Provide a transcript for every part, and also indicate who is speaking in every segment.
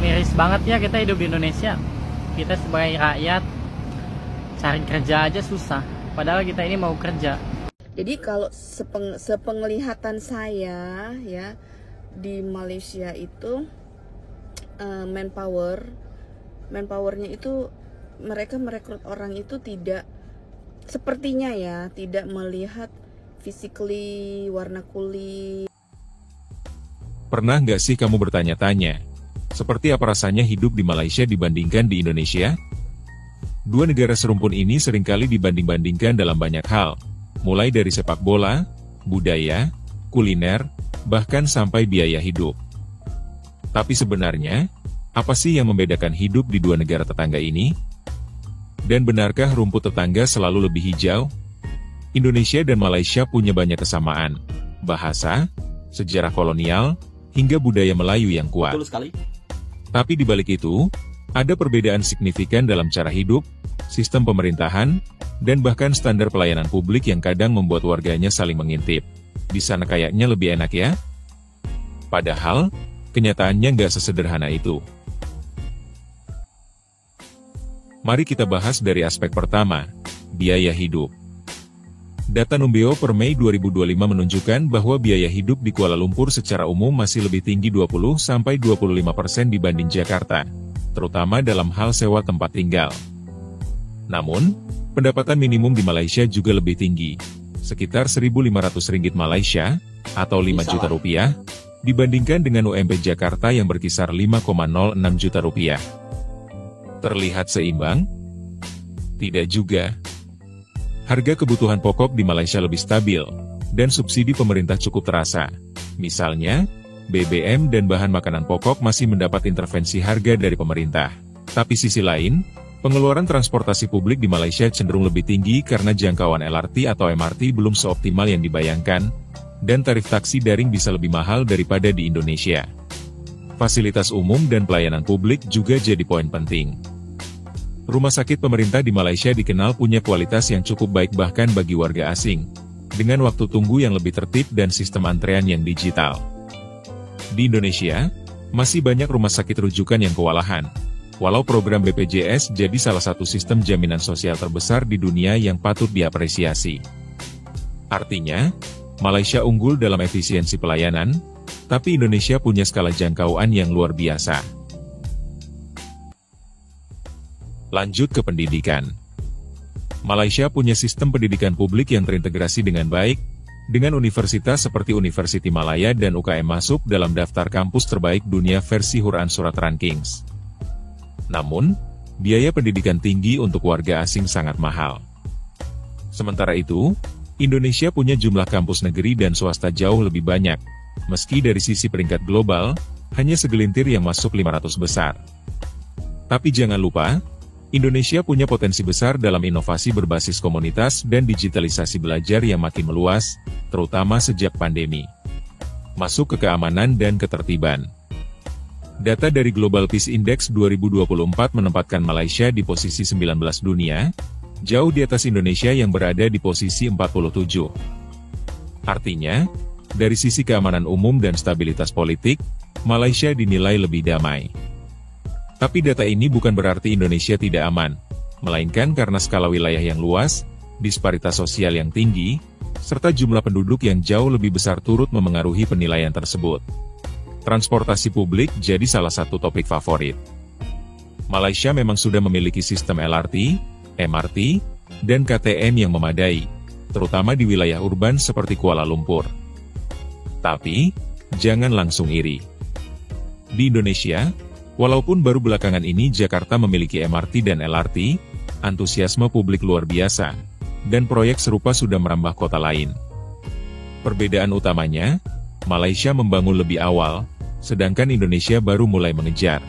Speaker 1: Miris banget ya kita hidup di Indonesia. Kita sebagai rakyat cari kerja aja susah, padahal kita ini mau kerja.
Speaker 2: Jadi kalau sepenglihatan saya ya, di Malaysia itu manpowernya itu mereka merekrut orang itu tidak sepertinya ya, tidak melihat physically, warna kulit.
Speaker 3: Pernah nggak sih kamu bertanya-tanya, seperti apa rasanya hidup di Malaysia dibandingkan di Indonesia? Dua negara serumpun ini seringkali dibanding-bandingkan dalam banyak hal, mulai dari sepak bola, budaya, kuliner, bahkan sampai biaya hidup. Tapi sebenarnya, apa sih yang membedakan hidup di dua negara tetangga ini? Dan benarkah rumput tetangga selalu lebih hijau? Indonesia dan Malaysia punya banyak kesamaan, bahasa, sejarah kolonial, hingga budaya Melayu yang kuat.
Speaker 4: Betul sekali.
Speaker 3: Tapi di balik itu, ada perbedaan signifikan dalam cara hidup, sistem pemerintahan, dan bahkan standar pelayanan publik yang kadang membuat warganya saling mengintip. Di sana kayaknya lebih enak ya? Padahal, kenyataannya nggak sesederhana itu. Mari kita bahas dari aspek pertama, biaya hidup. Data Numbeo per Mei 2025 menunjukkan bahwa biaya hidup di Kuala Lumpur secara umum masih lebih tinggi 20-25% dibanding Jakarta, terutama dalam hal sewa tempat tinggal. Namun, pendapatan minimum di Malaysia juga lebih tinggi, sekitar Rp1.500 Malaysia, atau 5 juta rupiah, dibandingkan dengan UMP Jakarta yang berkisar 5,06 juta rupiah. Terlihat seimbang? Tidak juga. Harga kebutuhan pokok di Malaysia lebih stabil, dan subsidi pemerintah cukup terasa. Misalnya, BBM dan bahan makanan pokok masih mendapat intervensi harga dari pemerintah. Tapi sisi lain, pengeluaran transportasi publik di Malaysia cenderung lebih tinggi karena jangkauan LRT atau MRT belum seoptimal yang dibayangkan, dan tarif taksi daring bisa lebih mahal daripada di Indonesia. Fasilitas umum dan pelayanan publik juga jadi poin penting. Rumah sakit pemerintah di Malaysia dikenal punya kualitas yang cukup baik bahkan bagi warga asing, dengan waktu tunggu yang lebih tertib dan sistem antrean yang digital. Di Indonesia, masih banyak rumah sakit rujukan yang kewalahan, walau program BPJS jadi salah satu sistem jaminan sosial terbesar di dunia yang patut diapresiasi. Artinya, Malaysia unggul dalam efisiensi pelayanan, tapi Indonesia punya skala jangkauan yang luar biasa. Lanjut ke pendidikan. Malaysia punya sistem pendidikan publik yang terintegrasi dengan baik, dengan universitas seperti Universiti Malaya dan UKM masuk dalam daftar kampus terbaik dunia versi Quran Surat Rankings. Namun, biaya pendidikan tinggi untuk warga asing sangat mahal. Sementara itu, Indonesia punya jumlah kampus negeri dan swasta jauh lebih banyak, meski dari sisi peringkat global, hanya segelintir yang masuk 500 besar. Tapi jangan lupa, Indonesia punya potensi besar dalam inovasi berbasis komunitas dan digitalisasi belajar yang makin meluas, terutama sejak pandemi. Masuk ke keamanan dan ketertiban. Data dari Global Peace Index 2024 menempatkan Malaysia di posisi 19 dunia, jauh di atas Indonesia yang berada di posisi 47. Artinya, dari sisi keamanan umum dan stabilitas politik, Malaysia dinilai lebih damai. Tapi data ini bukan berarti Indonesia tidak aman, melainkan karena skala wilayah yang luas, disparitas sosial yang tinggi, serta jumlah penduduk yang jauh lebih besar turut memengaruhi penilaian tersebut. Transportasi publik jadi salah satu topik favorit. Malaysia memang sudah memiliki sistem LRT, MRT, dan KTM yang memadai, terutama di wilayah urban seperti Kuala Lumpur. Tapi, jangan langsung iri. Di Indonesia, walaupun baru belakangan ini Jakarta memiliki MRT dan LRT, antusiasme publik luar biasa, dan proyek serupa sudah merambah kota lain. Perbedaan utamanya, Malaysia membangun lebih awal, sedangkan Indonesia baru mulai mengejar.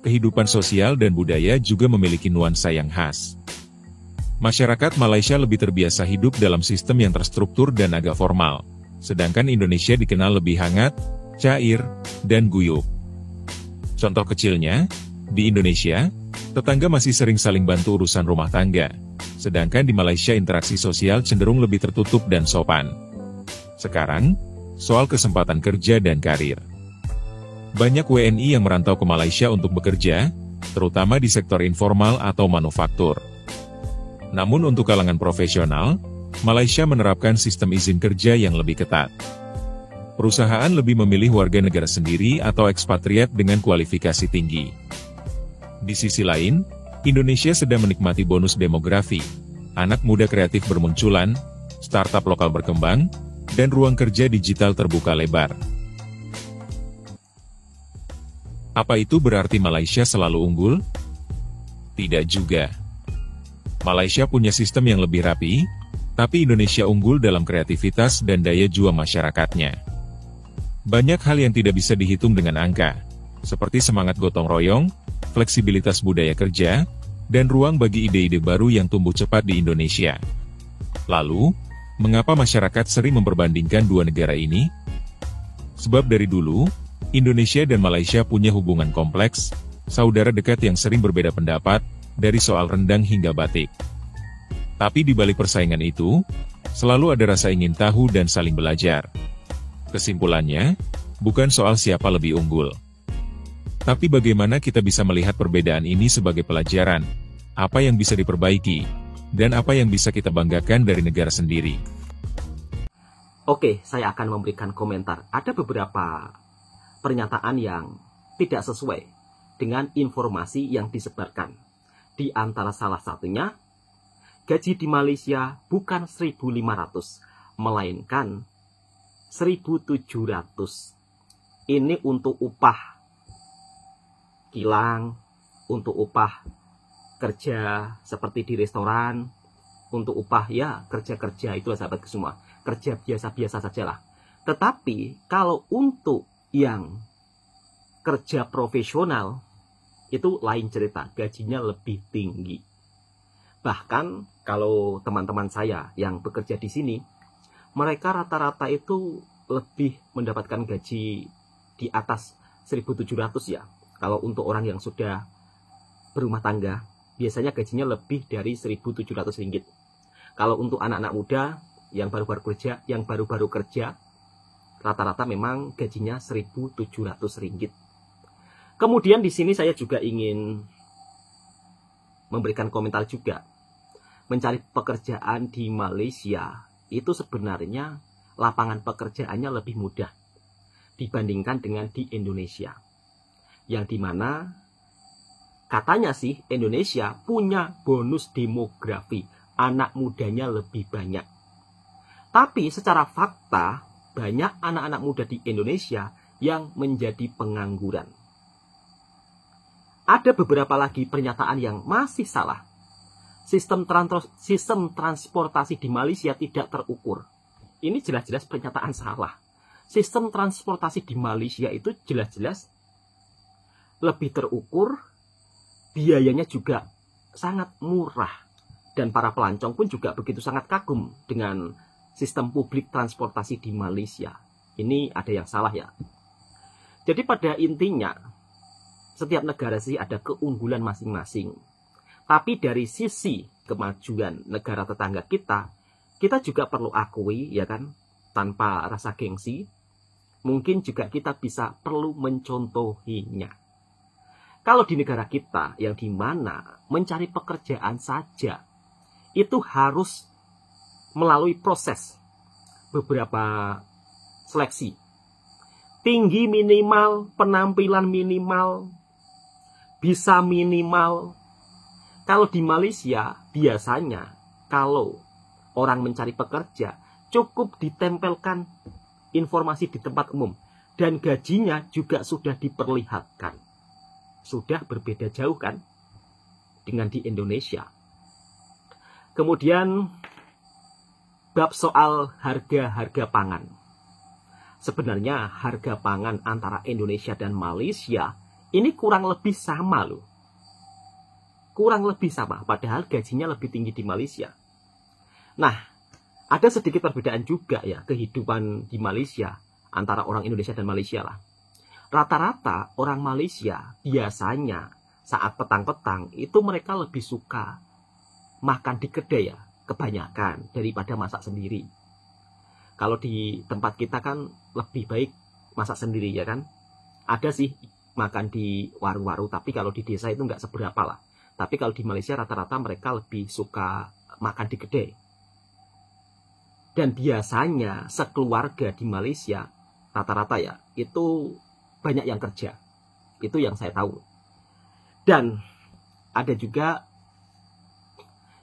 Speaker 3: Kehidupan sosial dan budaya juga memiliki nuansa yang khas. Masyarakat Malaysia lebih terbiasa hidup dalam sistem yang terstruktur dan agak formal, sedangkan Indonesia dikenal lebih hangat, cair, dan guyup. Contoh kecilnya, di Indonesia, tetangga masih sering saling bantu urusan rumah tangga, sedangkan di Malaysia interaksi sosial cenderung lebih tertutup dan sopan. Sekarang, soal kesempatan kerja dan karir. Banyak WNI yang merantau ke Malaysia untuk bekerja, terutama di sektor informal atau manufaktur. Namun untuk kalangan profesional, Malaysia menerapkan sistem izin kerja yang lebih ketat. Perusahaan lebih memilih warga negara sendiri atau ekspatriat dengan kualifikasi tinggi. Di sisi lain, Indonesia sedang menikmati bonus demografi, anak muda kreatif bermunculan, startup lokal berkembang, dan ruang kerja digital terbuka lebar. Apa itu berarti Malaysia selalu unggul? Tidak juga. Malaysia punya sistem yang lebih rapi, tapi Indonesia unggul dalam kreativitas dan daya juang masyarakatnya. Banyak hal yang tidak bisa dihitung dengan angka, seperti semangat gotong royong, fleksibilitas budaya kerja, dan ruang bagi ide-ide baru yang tumbuh cepat di Indonesia. Lalu, mengapa masyarakat sering memperbandingkan dua negara ini? Sebab dari dulu, Indonesia dan Malaysia punya hubungan kompleks, saudara dekat yang sering berbeda pendapat, dari soal rendang hingga batik. Tapi di balik persaingan itu, selalu ada rasa ingin tahu dan saling belajar. Kesimpulannya, bukan soal siapa lebih unggul. Tapi bagaimana kita bisa melihat perbedaan ini sebagai pelajaran, apa yang bisa diperbaiki, dan apa yang bisa kita banggakan dari negara sendiri.
Speaker 4: Oke, saya akan memberikan komentar. Ada beberapa pernyataan yang tidak sesuai dengan informasi yang disebarkan. Di antara salah satunya, gaji di Malaysia bukan 1.500, melainkan 1.700. Ini untuk upah kilang, untuk upah kerja seperti di restoran, untuk upah ya kerja-kerja itulah sahabat semua, kerja biasa-biasa sajalah. Tetapi kalau untuk yang kerja profesional itu lain cerita, gajinya lebih tinggi. Bahkan kalau teman-teman saya yang bekerja di sini, mereka rata-rata itu lebih mendapatkan gaji di atas 1.700 ya. Kalau untuk orang yang sudah berumah tangga, biasanya gajinya lebih dari 1.700 ringgit. Kalau untuk anak-anak muda yang baru-baru kerja, rata-rata memang gajinya 1.700 ringgit. Kemudian di sini saya juga ingin memberikan komentar juga. Mencari pekerjaan di Malaysia itu sebenarnya lapangan pekerjaannya lebih mudah dibandingkan dengan di Indonesia. Yang dimana katanya sih Indonesia punya bonus demografi, anak mudanya lebih banyak. Tapi secara fakta, banyak anak-anak muda di Indonesia yang menjadi pengangguran. Ada beberapa lagi pernyataan yang masih salah. Sistem transportasi di Malaysia tidak terukur. Ini jelas-jelas pernyataan salah. Sistem transportasi di Malaysia itu jelas-jelas lebih terukur, biayanya juga sangat murah. Dan para pelancong pun juga begitu sangat kagum dengan sistem publik transportasi di Malaysia. Ini ada yang salah ya. Jadi pada intinya, setiap negara sih ada keunggulan masing-masing. Tapi dari sisi kemajuan negara tetangga kita juga perlu akui ya kan, tanpa rasa gengsi, mungkin juga kita bisa perlu mencontohinya. Kalau di negara kita yang dimana mencari pekerjaan saja itu harus melalui proses beberapa seleksi. Tinggi minimal, penampilan minimal, bisa minimal. Kalau di Malaysia biasanya kalau orang mencari pekerja cukup ditempelkan informasi di tempat umum dan gajinya juga sudah diperlihatkan. Sudah berbeda jauh kan dengan di Indonesia. Kemudian bab soal harga-harga pangan. Sebenarnya harga pangan antara Indonesia dan Malaysia ini kurang lebih sama loh. Kurang lebih sama, padahal gajinya lebih tinggi di Malaysia. Nah, ada sedikit perbedaan juga ya kehidupan di Malaysia antara orang Indonesia dan Malaysia lah. Rata-rata orang Malaysia biasanya saat petang-petang itu mereka lebih suka makan di kedai ya, kebanyakan daripada masak sendiri. Kalau di tempat kita kan lebih baik masak sendiri ya kan. Ada sih makan di warung-warung, tapi kalau di desa itu nggak seberapa lah. Tapi kalau di Malaysia rata-rata mereka lebih suka makan di kedai. Dan biasanya sekeluarga di Malaysia rata-rata ya itu banyak yang kerja. Itu yang saya tahu. Dan ada juga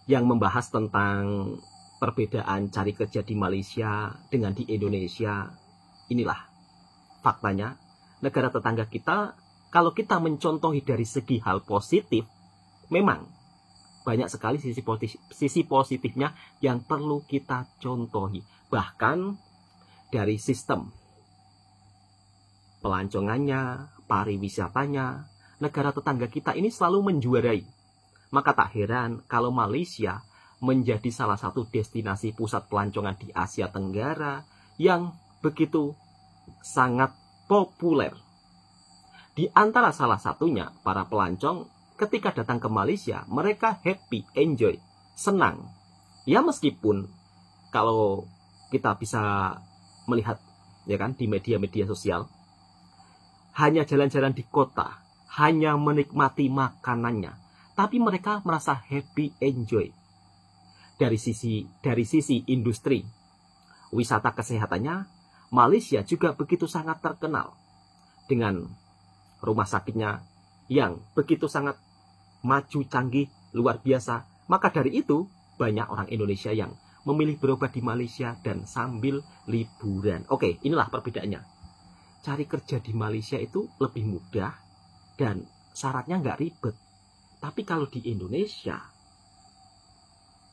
Speaker 4: yang membahas tentang perbedaan cari kerja di Malaysia dengan di Indonesia. Inilah faktanya. Negara tetangga kita, kalau kita mencontohi dari segi hal positif, memang banyak sekali sisi positifnya yang perlu kita contohi. Bahkan dari sistem pelancongannya, pariwisatanya, negara tetangga kita ini selalu menjuarai. Maka tak heran kalau Malaysia menjadi salah satu destinasi pusat pelancongan di Asia Tenggara yang begitu sangat populer. Di antara salah satunya, para pelancong ketika datang ke Malaysia, mereka happy, enjoy, senang. Ya meskipun kalau kita bisa melihat ya kan di media-media sosial, hanya jalan-jalan di kota, hanya menikmati makanannya, tapi mereka merasa happy, enjoy. Dari sisi industri, wisata kesehatannya, Malaysia juga begitu sangat terkenal dengan rumah sakitnya yang begitu sangat maju, canggih, luar biasa. Maka dari itu, banyak orang Indonesia yang memilih berobat di Malaysia dan sambil liburan. Oke, inilah perbedaannya. Cari kerja di Malaysia itu lebih mudah dan syaratnya nggak ribet. Tapi kalau di Indonesia,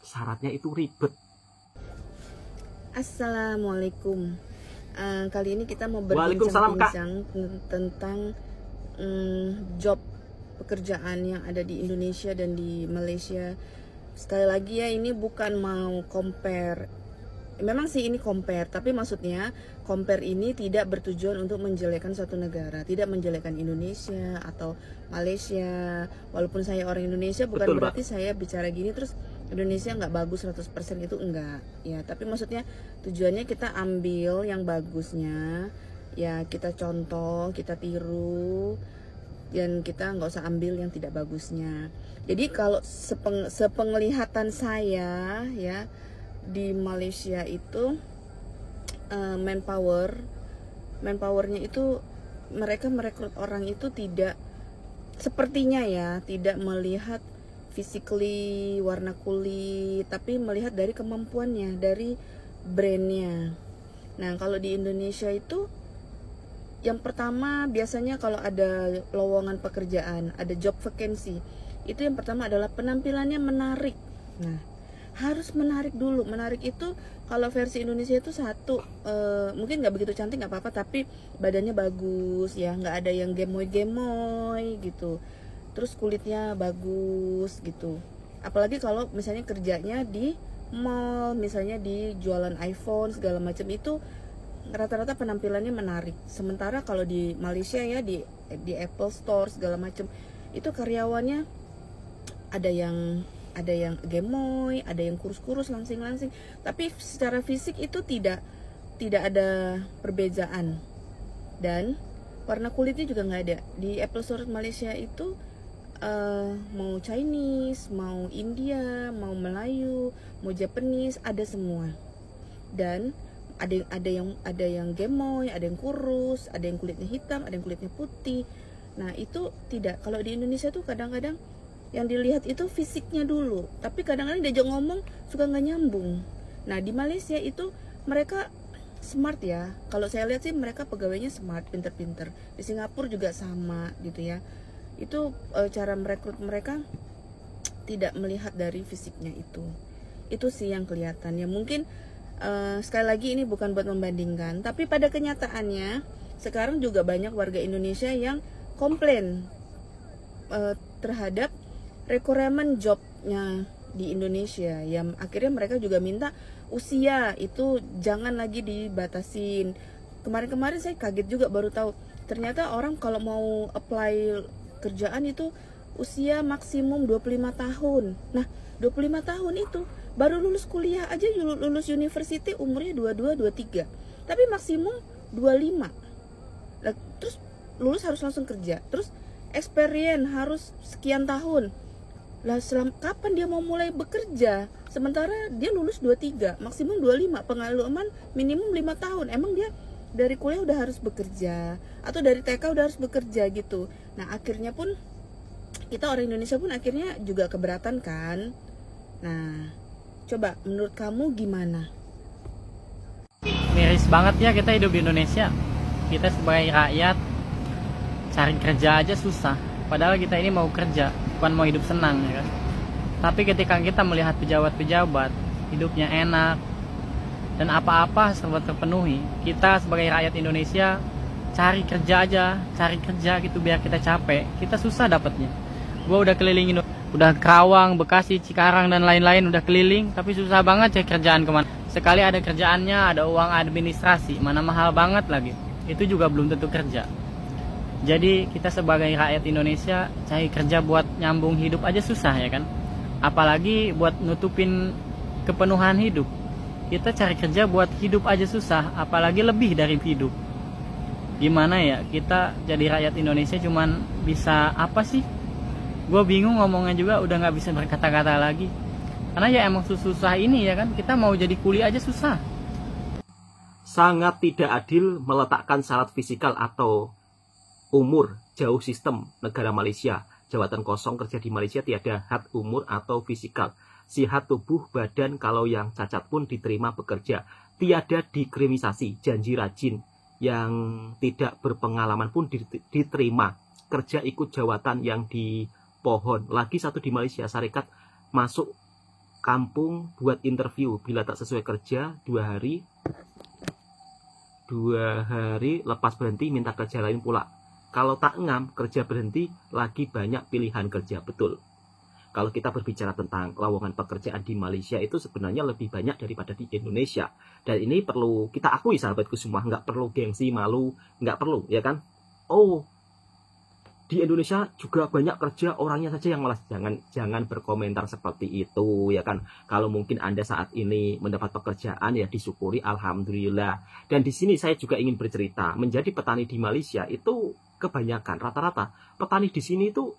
Speaker 4: syaratnya itu ribet.
Speaker 2: Assalamualaikum. Kali ini kita mau
Speaker 4: Waalaikumsalam, Kak.
Speaker 2: berbincang-bincang tentang job pekerjaan yang ada di Indonesia dan di Malaysia. Sekali lagi ya, ini bukan mau compare. Memang sih ini compare, tapi maksudnya compare ini tidak bertujuan untuk menjelekkan suatu negara, tidak menjelekkan Indonesia atau Malaysia. Walaupun saya orang Indonesia, bukan
Speaker 4: Betul,
Speaker 2: berarti saya bicara gini terus Indonesia nggak bagus 100%, itu enggak ya. Tapi maksudnya tujuannya kita ambil yang bagusnya ya, kita contoh, kita tiru, dan kita nggak usah ambil yang tidak bagusnya. Jadi kalau sepenglihatan saya ya, di Malaysia itu manpowernya itu mereka merekrut orang itu tidak sepertinya ya, tidak melihat physically, warna kulit, tapi melihat dari kemampuannya, dari brandnya. Nah kalau di Indonesia itu yang pertama biasanya kalau ada lowongan pekerjaan, ada job vacancy, itu yang pertama adalah penampilannya menarik. Nah harus menarik dulu. Menarik itu kalau versi Indonesia itu satu, mungkin nggak begitu cantik nggak apa-apa, tapi badannya bagus ya, nggak ada yang gemoy-gemoy gitu. Terus kulitnya bagus gitu. Apalagi kalau misalnya kerjanya di mall, misalnya di jualan iPhone segala macam, itu rata-rata penampilannya menarik. Sementara kalau di Malaysia ya, di Apple Store segala macam, itu karyawannya ada yang gemoy, ada yang kurus-kurus, langsing-langsing, tapi secara fisik itu tidak ada perbedaan. Dan warna kulitnya juga nggak ada. Di Apple Store Malaysia itu mau Chinese, mau India, mau Melayu, mau Japanese, ada semua. Dan ada yang gemoy, ada yang kurus, ada yang kulitnya hitam, ada yang kulitnya putih. Nah itu tidak. Kalau di Indonesia tuh kadang-kadang yang dilihat itu fisiknya dulu, tapi kadang-kadang diajak ngomong suka nggak nyambung. Nah di Malaysia itu mereka smart ya. Kalau saya lihat sih mereka pegawainya smart, pinter-pinter. Di Singapura juga sama gitu ya. Itu cara merekrut mereka tidak melihat dari fisiknya itu. Itu sih yang kelihatan ya. Mungkin sekali lagi ini bukan buat membandingkan, tapi pada kenyataannya sekarang juga banyak warga Indonesia yang komplain terhadap requirement jobnya di Indonesia. Yang akhirnya mereka juga minta usia itu jangan lagi dibatasin. Kemarin-kemarin saya kaget juga baru tahu, ternyata orang kalau mau apply kerjaan itu usia maksimum 25 tahun. Nah, 25 tahun itu baru lulus kuliah aja, lulus university umurnya 22, 23. Tapi maksimum 25. Nah, terus lulus harus langsung kerja, terus experience harus sekian tahun. Lah kapan dia mau mulai bekerja? Sementara dia lulus 23, maksimum 25, pengalaman minimum 5 tahun. Emang dia dari kuliah udah harus bekerja atau dari TK udah harus bekerja gitu. Nah, akhirnya pun kita orang Indonesia pun akhirnya juga keberatan kan. Nah, coba menurut kamu gimana?
Speaker 1: Miris banget ya kita hidup di Indonesia. Kita sebagai rakyat cari kerja aja susah. Padahal kita ini mau kerja, bukan mau hidup senang ya kan. Tapi ketika kita melihat pejabat-pejabat hidupnya enak dan apa-apa serba terpenuhi, kita sebagai rakyat Indonesia cari kerja gitu biar kita capek. Kita susah dapatnya. Gua udah kelilingin, udah Kerawang, Bekasi, Cikarang dan lain-lain udah keliling, tapi susah banget cari kerjaan kemana. Sekali ada kerjaannya, ada uang administrasi, mana mahal banget lagi. Itu juga belum tentu kerja. Jadi kita sebagai rakyat Indonesia cari kerja buat nyambung hidup aja susah ya kan. Apalagi buat nutupin kepenuhan hidup. Kita cari kerja buat hidup aja susah, apalagi lebih dari hidup. Gimana ya, kita jadi rakyat Indonesia cuman bisa apa sih? Gue bingung ngomongnya juga, udah gak bisa berkata-kata lagi. Karena ya emang susah ini ya kan, kita mau jadi kuli aja susah.
Speaker 4: Sangat tidak adil meletakkan syarat fisikal atau umur jauh sistem negara Malaysia. Jabatan kosong kerja di Malaysia tiada had umur atau fisikal. Sihat tubuh badan, kalau yang cacat pun diterima bekerja. Tiada dikriminalisasi. Janji rajin yang tidak berpengalaman pun diterima. Kerja ikut jawatan yang di pohon. Lagi satu di Malaysia, syarikat masuk kampung buat interview. Bila tak sesuai kerja 2 hari lepas berhenti minta kerja lain pula. Kalau tak ngam, kerja berhenti, lagi banyak pilihan kerja. Betul. Kalau kita berbicara tentang lowongan pekerjaan di Malaysia itu sebenarnya lebih banyak daripada di Indonesia. Dan ini perlu kita akui sahabatku semua. Nggak perlu gengsi, malu, nggak perlu, ya kan? Oh, di Indonesia juga banyak kerja, orangnya saja yang malas. Jangan berkomentar seperti itu, ya kan? Kalau mungkin Anda saat ini mendapat pekerjaan, ya disyukuri, alhamdulillah. Dan di sini saya juga ingin bercerita, menjadi petani di Malaysia itu kebanyakan rata-rata petani di sini itu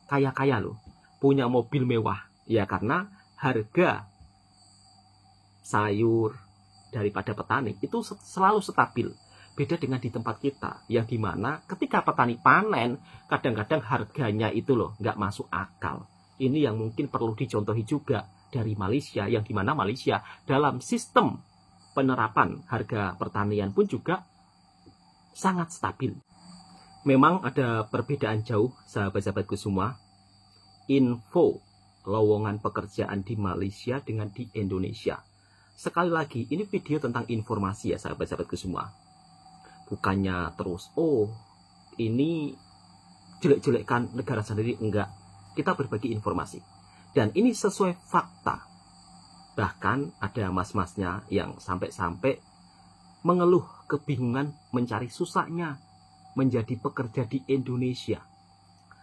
Speaker 4: kaya-kaya loh, punya mobil mewah, ya karena harga sayur daripada petani itu selalu stabil. Beda dengan di tempat kita, yang dimana ketika petani panen, kadang-kadang harganya itu loh nggak masuk akal. Ini yang mungkin perlu dicontohi juga dari Malaysia, yang dimana Malaysia dalam sistem penerapan harga pertanian pun juga sangat stabil. Memang ada perbedaan jauh, sahabat-sahabatku semua. Info lowongan pekerjaan di Malaysia dengan di Indonesia. Sekali lagi, ini video tentang informasi ya, sahabat-sahabatku semua. Bukannya terus, oh ini jelek-jelekkan negara sendiri, enggak. Kita berbagi informasi. Dan ini sesuai fakta. Bahkan ada mas-masnya yang sampai-sampai mengeluh kebingungan mencari susahnya menjadi pekerja di Indonesia.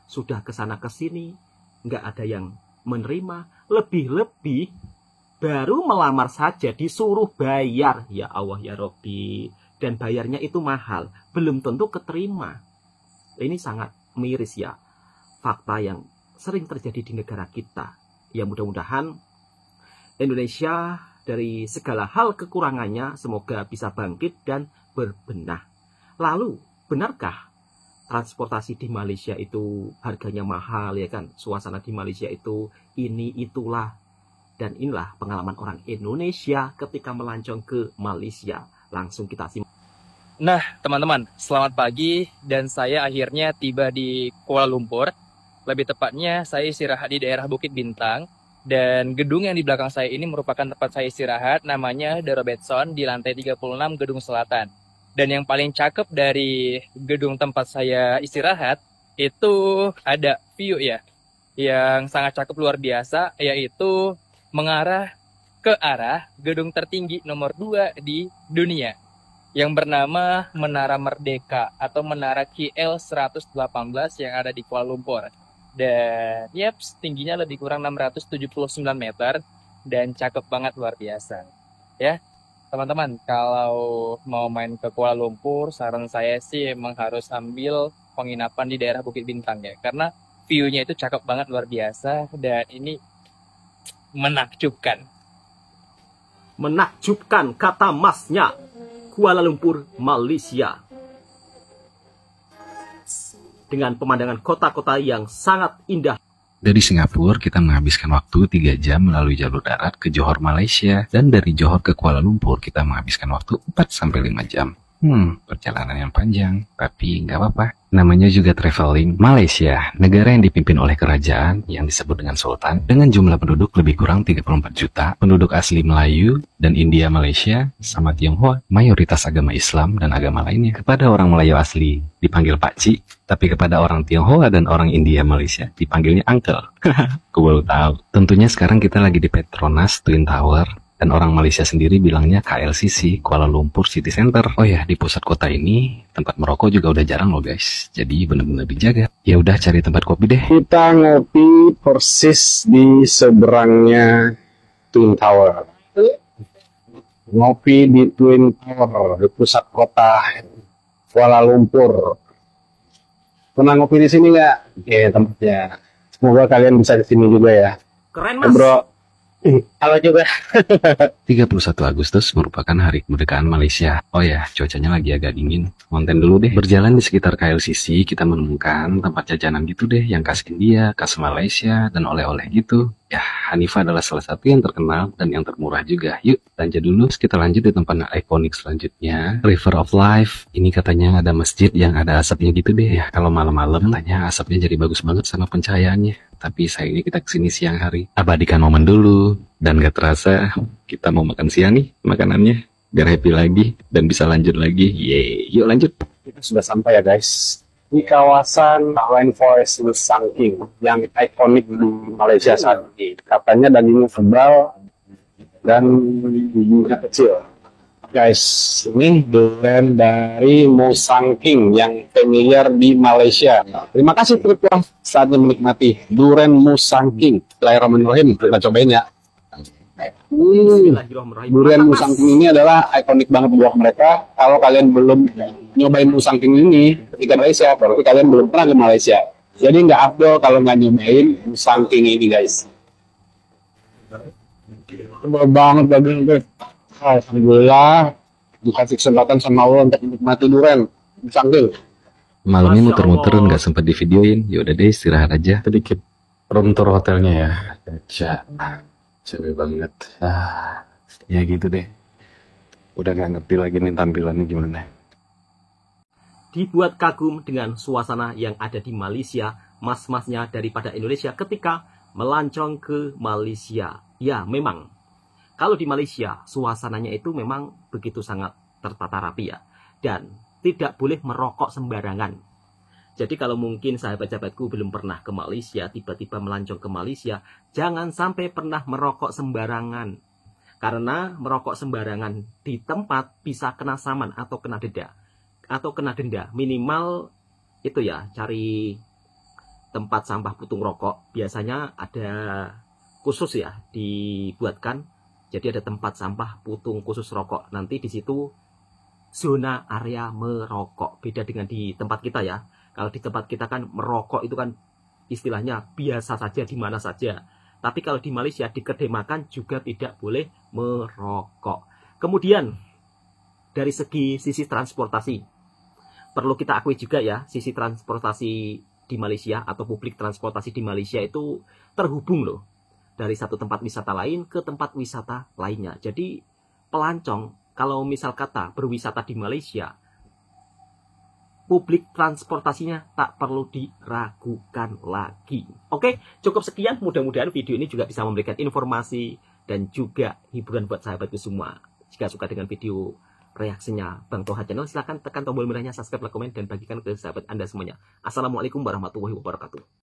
Speaker 4: Sudah kesana kesini, nggak ada yang menerima. Lebih-lebih, baru melamar saja disuruh bayar. Ya Allah ya Robbi. Dan bayarnya itu mahal. Belum tentu keterima. Ini sangat miris ya. Fakta yang sering terjadi di negara kita. Ya mudah-mudahan Indonesia dari segala hal kekurangannya semoga bisa bangkit dan berbenah. Lalu, benarkah transportasi di Malaysia itu harganya mahal ya kan? Suasana di Malaysia itu ini itulah. Dan inilah pengalaman orang Indonesia ketika melancong ke Malaysia. Langsung kita simak.
Speaker 5: Nah, teman-teman, selamat pagi dan saya akhirnya tiba di Kuala Lumpur. Lebih tepatnya saya istirahat di daerah Bukit Bintang. Dan gedung yang di belakang saya ini merupakan tempat saya istirahat, namanya The Robertson di lantai 36 Gedung Selatan. Dan yang paling cakep dari gedung tempat saya istirahat, itu ada view ya, yang sangat cakep luar biasa, yaitu mengarah ke arah gedung tertinggi nomor 2 di dunia, yang bernama Menara Merdeka atau Menara KL 118 yang ada di Kuala Lumpur. Dan tingginya lebih kurang 679 meter dan cakep banget luar biasa. Ya. teman-teman, kalau mau main ke Kuala Lumpur, saran saya sih emang harus ambil penginapan di daerah Bukit Bintang ya. Karena view-nya itu cakep banget, luar biasa. Dan ini menakjubkan.
Speaker 4: Menakjubkan kata masnya. Kuala Lumpur, Malaysia. Dengan pemandangan kota-kota yang sangat indah.
Speaker 6: Dari Singapura, kita menghabiskan waktu 3 jam melalui jalur darat ke Johor, Malaysia. Dan dari Johor ke Kuala Lumpur, kita menghabiskan waktu 4-5 jam. Perjalanan yang panjang, tapi nggak apa-apa. Namanya juga traveling. Malaysia, negara yang dipimpin oleh kerajaan yang disebut dengan Sultan, dengan jumlah penduduk lebih kurang 34 juta, penduduk asli Melayu dan India Malaysia, sama Tionghoa, mayoritas agama Islam dan agama lainnya. Kepada orang Melayu asli dipanggil Pakcik, tapi kepada orang Tionghoa dan orang India Malaysia dipanggilnya Uncle. Aku baru tahu. Tentunya sekarang kita lagi di Petronas Twin Tower. Dan orang Malaysia sendiri bilangnya KLCC, Kuala Lumpur City Center. Oh ya, di pusat kota ini tempat merokok juga udah jarang loh guys. Jadi bener-bener dijaga. Ya udah cari tempat kopi deh.
Speaker 7: Kita ngopi persis di seberangnya Twin Tower. Ngopi di Twin Tower, di pusat kota Kuala Lumpur. Pernah ngopi di sini nggak? Oke, tempatnya. Semoga kalian bisa di sini juga ya.
Speaker 4: Keren mas.
Speaker 7: Bro. Halo juga.
Speaker 6: 31 Agustus merupakan hari kemerdekaan Malaysia. Oh ya, cuacanya lagi agak dingin. Konten dulu deh. Berjalan di sekitar KLCC, kita menemukan tempat jajanan gitu deh, yang khas India, khas Malaysia, dan oleh-oleh gitu. Ya, Hanifah adalah salah satu yang terkenal dan yang termurah juga. Yuk, belanja dulu. Kita lanjut di tempat ikonik selanjutnya, River of Life. Ini katanya ada masjid yang ada asapnya gitu deh ya. Kalau malam-malam, katanya asapnya jadi bagus banget sama pencahayaannya. Tapi sayangnya kita kesini siang hari. Abadikan momen dulu. Dan gak terasa, kita mau makan siang nih makanannya. Biar happy lagi dan bisa lanjut lagi. Yeay, yuk lanjut.
Speaker 7: Kita sudah sampai ya guys. Di kawasan Rainforest Musang King yang ikonik di Malaysia saat ini. Katanya dagingnya tebal dan giginya kecil. Guys, ini durian dari Musang King yang familiar di Malaysia. Terima kasih Triplah saatnya menikmati durian Musang King. Bismillahirrahmanirrahim, kita cobain ya.
Speaker 4: Bismillahirrahmanirrahim.
Speaker 7: Durian Musang King ini adalah ikonik banget buat mereka. Kalau kalian belum nyobain Musang King ini ketika Malaysia, berarti kalian belum pernah ke Malaysia. Jadi nggak afdol kalau nggak nyobain Musang King ini guys. Tebal banget dagingnya. Alhamdulillah dikasih kesempatan sama Allah untuk menikmati durian Musang King.
Speaker 6: Malamnya muter-muter nggak sempat di videoin. Yaudah deh, istirahat aja.
Speaker 7: Sedikit room tour hotelnya ya. Cewek banget.
Speaker 6: Ya gitu deh. Udah nggak ngerti lagi nih tampilannya gimana.
Speaker 4: Dibuat kagum dengan suasana yang ada di Malaysia, mas-masnya daripada Indonesia ketika melancong ke Malaysia. Ya, memang. Kalau di Malaysia, suasananya itu memang begitu sangat tertata rapi ya. Dan tidak boleh merokok sembarangan. Jadi kalau mungkin sahabat-sahabatku belum pernah ke Malaysia, tiba-tiba melancong ke Malaysia, jangan sampai pernah merokok sembarangan. Karena merokok sembarangan di tempat bisa kena saman atau kena denda. Minimal itu ya, cari tempat sampah putung rokok. Biasanya ada khusus ya, dibuatkan. Jadi ada tempat sampah putung khusus rokok. Nanti di situ zona area merokok. Beda dengan di tempat kita ya. Kalau di tempat kita kan merokok itu kan istilahnya biasa saja di mana saja. Tapi kalau di Malaysia di kedai makan juga tidak boleh merokok. Kemudian dari sisi transportasi perlu kita akui juga ya, sisi transportasi di Malaysia atau publik transportasi di Malaysia itu terhubung loh dari satu tempat wisata lain ke tempat wisata lainnya. Jadi pelancong kalau misal kata berwisata di Malaysia, publik transportasinya tak perlu diragukan lagi. Oke, cukup sekian. Mudah-mudahan video ini juga bisa memberikan informasi dan juga hiburan buat sahabatku semua. Jika suka dengan video reaksinya Bang Toha Channel, silahkan tekan tombol merahnya, subscribe, like, komen, dan bagikan ke sahabat Anda semuanya. Assalamualaikum warahmatullahi wabarakatuh.